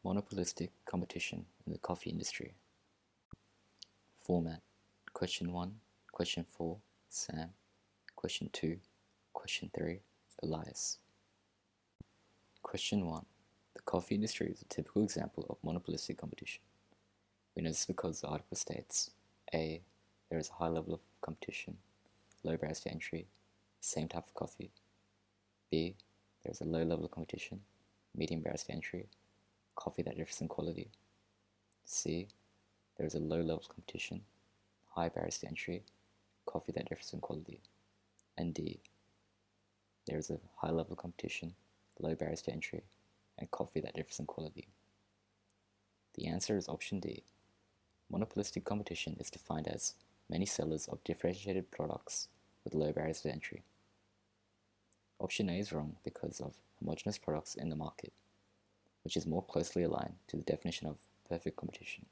Monopolistic competition in the coffee industry. Format: Question 1, Question 4, Sam. Question 2, Question 3, Elias. Question 1. The coffee industry is a typical example of monopolistic competition. We know this because the article states A. There is a high level of competition, low barriers to entry, same type of coffee. B. There is a low level of competition, medium barriers to entry, coffee that differs in quality. C. There is a low level of competition, high barriers to entry, coffee that differs in quality. And D. There is a high level of competition, low barriers to entry, and coffee that differs in quality. The answer is option D. Monopolistic competition is defined as many sellers of differentiated products with low barriers to entry. Option A is wrong because of homogeneous products in the market, which is more closely aligned to the definition of perfect competition.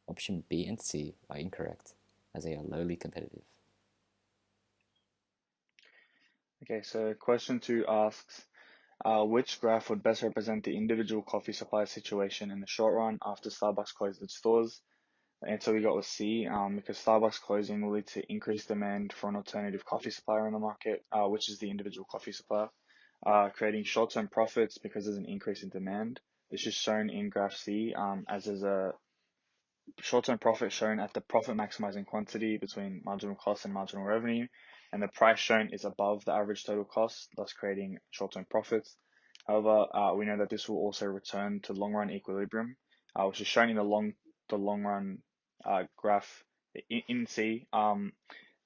Option B and C are incorrect, as they are lowly competitive. Okay, so question 2 asks, which graph would best represent the individual coffee supply situation in the short run after Starbucks closed its stores? The answer we got was C, because Starbucks closing will lead to increased demand for an alternative coffee supplier in the market, which is the individual coffee supplier, creating short-term profits because there's an increase in demand. This is shown in graph C, as there's a short-term profit shown at the profit maximizing quantity between marginal cost and marginal revenue, and the price shown is above the average total cost, thus creating short-term profits. However, we know that this will also return to long-run equilibrium, which is shown in the long-run graph in C,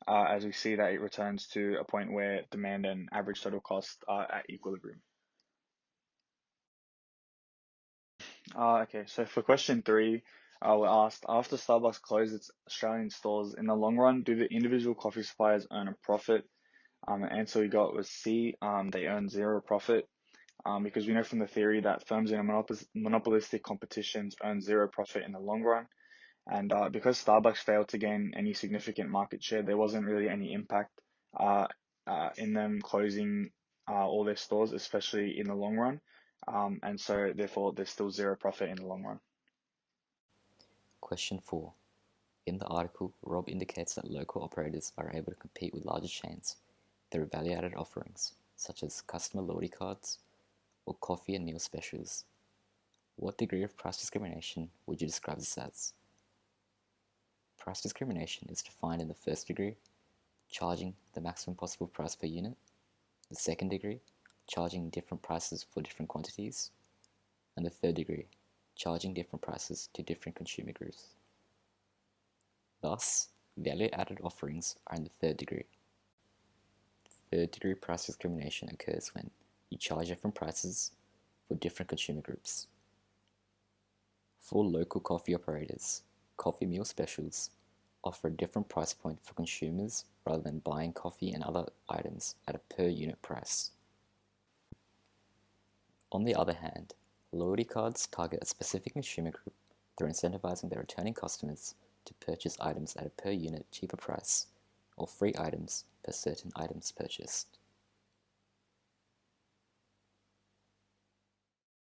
as we see that it returns to a point where demand and average total cost are at equilibrium. Okay, so for question 3, we asked, after Starbucks closed its Australian stores, in the long run, do the individual coffee suppliers earn a profit? The answer we got was C, they earn zero profit, because we know from the theory that firms in a monopolistic competitions earn zero profit in the long run. And because Starbucks failed to gain any significant market share, there wasn't really any impact in them closing all their stores, especially in the long run. And so therefore there's still zero profit in the long run. Question 4. In the article, Rob indicates that local operators are able to compete with larger chains through value-added offerings, such as customer loyalty cards or coffee and meal specials. What degree of price discrimination would you describe this as? Price discrimination is defined in the first degree, charging the maximum possible price per unit, the second degree, charging different prices for different quantities, and the third degree, charging different prices to different consumer groups. Thus, value-added offerings are in the third degree. Third degree price discrimination occurs when you charge different prices for different consumer groups. For local coffee operators, coffee meal specials offer a different price point for consumers rather than buying coffee and other items at a per unit price. On the other hand, loyalty cards target a specific consumer group through incentivizing their returning customers to purchase items at a per unit cheaper price or free items per certain items purchased.